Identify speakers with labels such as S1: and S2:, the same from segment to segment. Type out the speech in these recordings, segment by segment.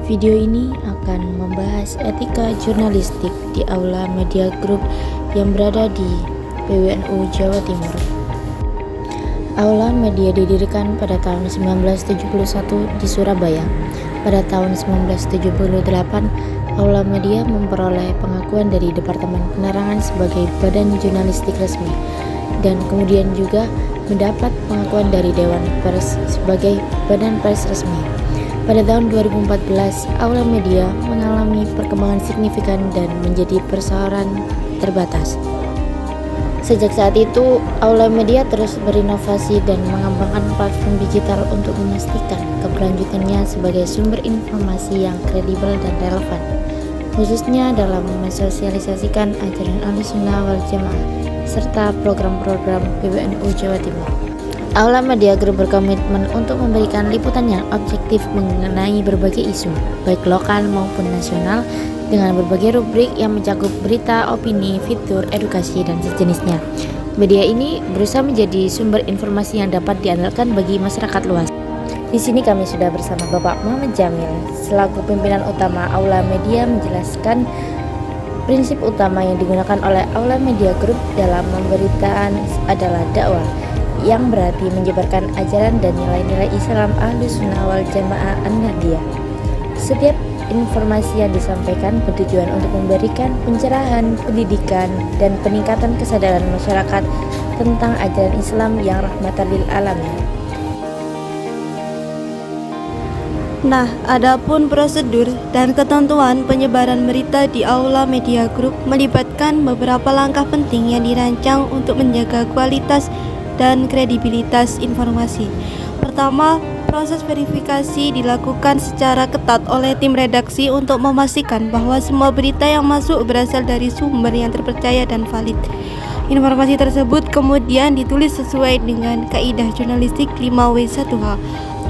S1: Video ini akan membahas etika jurnalistik di Aula Media Group yang berada di PWNU Jawa Timur. Aula Media didirikan pada tahun 1971 di Surabaya. Pada tahun 1978, Aula Media memperoleh pengakuan dari Departemen Penerangan sebagai badan jurnalistik resmi, dan kemudian juga mendapat pengakuan dari Dewan Pers sebagai badan pers resmi. Pada tahun 2014, Aula Media mengalami perkembangan signifikan dan menjadi perseorangan terbatas. Sejak saat itu, Aula Media terus berinovasi dan mengembangkan platform digital untuk memastikan keberlanjutannya sebagai sumber informasi yang kredibel dan relevan, khususnya dalam mensosialisasikan ajaran Ahlussunnah wal Jamaah serta program-program PWNU Jawa Timur. Aula Media Group berkomitmen untuk memberikan liputan yang objektif mengenai berbagai isu, baik lokal maupun nasional, dengan berbagai rubrik yang mencakup berita, opini, fitur, edukasi, dan sejenisnya. Media ini berusaha menjadi sumber informasi yang dapat diandalkan bagi masyarakat luas. Di sini kami sudah bersama Bapak Muhammad Jamil selaku pimpinan utama Aula Media menjelaskan prinsip utama yang digunakan oleh Aula Media Group dalam pemberitaan adalah dakwah, yang berarti menyebarkan ajaran dan nilai-nilai Islam Ahlussunnah wal Jamaah An-Nahdliyah. Setiap informasi yang disampaikan bertujuan untuk memberikan pencerahan, pendidikan, dan peningkatan kesadaran masyarakat tentang ajaran Islam yang rahmatan lil alamin.
S2: Nah, adapun prosedur dan ketentuan penyebaran berita di Aula Media Group melibatkan beberapa langkah penting yang dirancang untuk menjaga kualitas dan kredibilitas informasi. Pertama, proses verifikasi dilakukan secara ketat oleh tim redaksi untuk memastikan bahwa semua berita yang masuk berasal dari sumber yang terpercaya dan valid. Informasi tersebut kemudian ditulis sesuai dengan kaidah jurnalistik 5W1H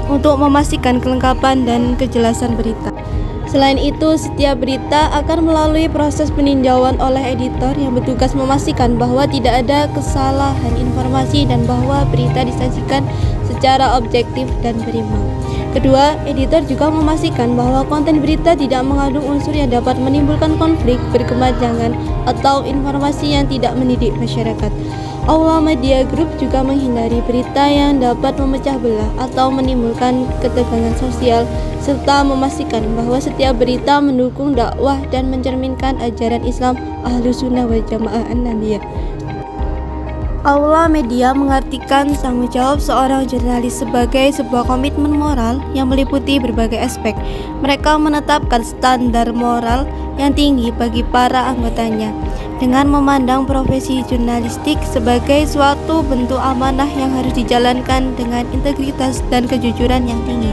S2: untuk memastikan kelengkapan dan kejelasan berita. Selain itu, setiap berita akan melalui proses peninjauan oleh editor yang bertugas memastikan bahwa tidak ada kesalahan informasi dan bahwa berita disajikan secara objektif dan berimbang. Kedua, editor juga memastikan bahwa konten berita tidak mengandung unsur yang dapat menimbulkan konflik berkepanjangan atau informasi yang tidak mendidik masyarakat. Aula Media Group juga menghindari berita yang dapat memecah belah atau menimbulkan ketegangan sosial, serta memastikan bahwa setiap berita mendukung dakwah dan mencerminkan ajaran Islam Ahlussunnah wal Jamaah An-Nahdliyah. Aula Media mengartikan tanggung jawab seorang jurnalis sebagai sebuah komitmen moral yang meliputi berbagai aspek. Mereka menetapkan standar moral yang tinggi bagi para anggotanya dengan memandang profesi jurnalistik sebagai suatu bentuk amanah yang harus dijalankan dengan integritas dan kejujuran yang tinggi.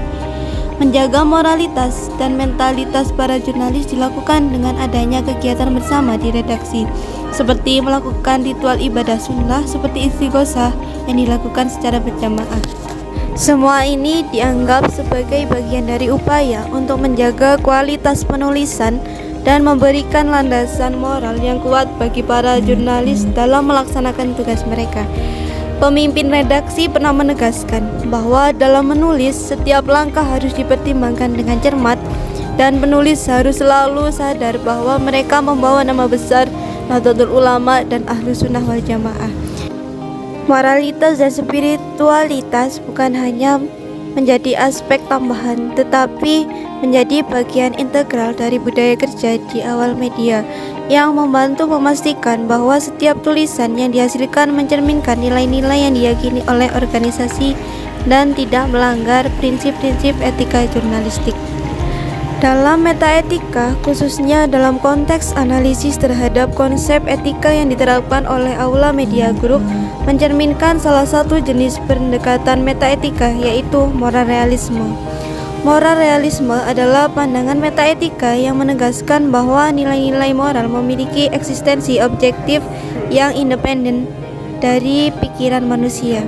S2: Menjaga moralitas dan mentalitas para jurnalis dilakukan dengan adanya kegiatan bersama di redaksi, seperti melakukan ritual ibadah sunnah seperti istighosah yang dilakukan secara berjamaah. Semua ini dianggap sebagai bagian dari upaya untuk menjaga kualitas penulisan dan memberikan landasan moral yang kuat bagi para jurnalis dalam melaksanakan tugas mereka. Pemimpin redaksi pernah menegaskan bahwa dalam menulis, setiap langkah harus dipertimbangkan dengan cermat, dan penulis harus selalu sadar bahwa mereka membawa nama besar Nahdlatul Ulama dan Ahlussunnah wal Jamaah. Moralitas dan spiritualitas bukan hanya menjadi aspek tambahan, tetapi menjadi bagian integral dari budaya kerja di Aula Media yang membantu memastikan bahwa setiap tulisan yang dihasilkan mencerminkan nilai-nilai yang diyakini oleh organisasi dan tidak melanggar prinsip-prinsip etika jurnalistik. Dalam metaetika, khususnya dalam konteks analisis terhadap konsep etika yang diterapkan oleh Aula Media Group, mencerminkan salah satu jenis pendekatan metaetika, yaitu moral realisme. Moral realisme adalah pandangan metaetika yang menegaskan bahwa nilai-nilai moral memiliki eksistensi objektif yang independen dari pikiran manusia.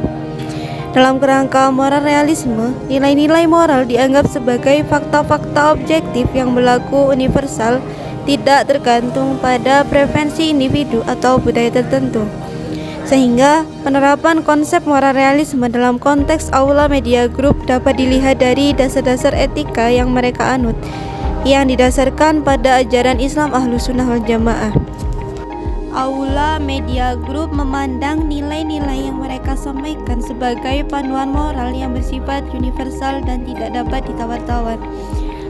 S2: Dalam kerangka moral realisme, nilai-nilai moral dianggap sebagai fakta-fakta objektif yang berlaku universal, tidak tergantung pada preferensi individu atau budaya tertentu. Sehingga penerapan konsep moral realisme dalam konteks Aula Media Group dapat dilihat dari dasar-dasar etika yang mereka anut, yang didasarkan pada ajaran Islam Ahlus Sunnah wal Jamaah. Aula Media Group memandang nilai-nilai yang mereka sampaikan sebagai panduan moral yang bersifat universal dan tidak dapat ditawar-tawar.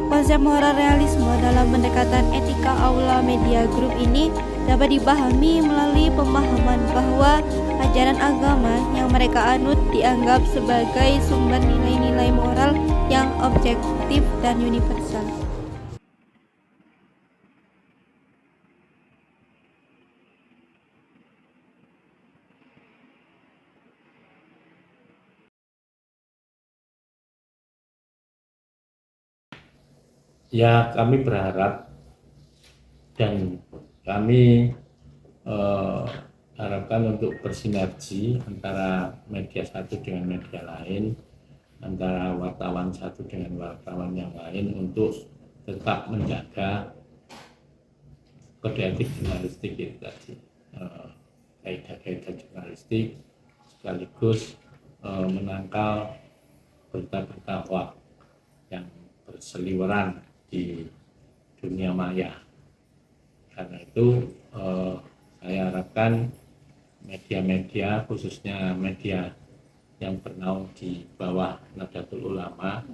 S2: Konsep moral realisme dalam pendekatan etika Aula Media Group ini dapat dipahami melalui pemahaman bahwa ajaran agama yang mereka anut dianggap sebagai sumber nilai-nilai moral yang objektif dan universal.
S3: Ya, kami berharap dan kami harapkan untuk bersinergi antara media satu dengan media lain, antara wartawan satu dengan wartawan yang lain untuk tetap menjaga kode etik jurnalistik itu tadi, kaidah-kaidah jurnalistik, sekaligus menangkal berita-berita hoax yang berseliweran di dunia maya. Karena itu saya harapkan media-media, khususnya media yang bernaung di bawah Nahdlatul Ulama,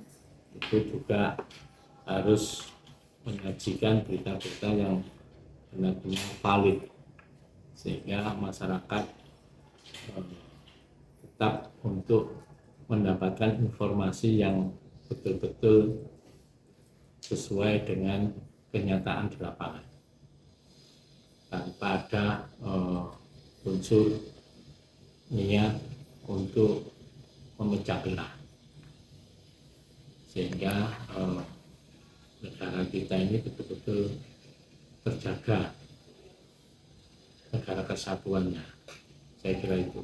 S3: itu juga harus menyajikan berita-berita yang benar-benar valid, sehingga masyarakat tetap untuk mendapatkan informasi yang betul-betul sesuai dengan kenyataan di lapangan, tanpa ada unsur niat untuk memecah belah, sehingga negara kita ini betul-betul terjaga negara kesatuannya. Saya kira itu.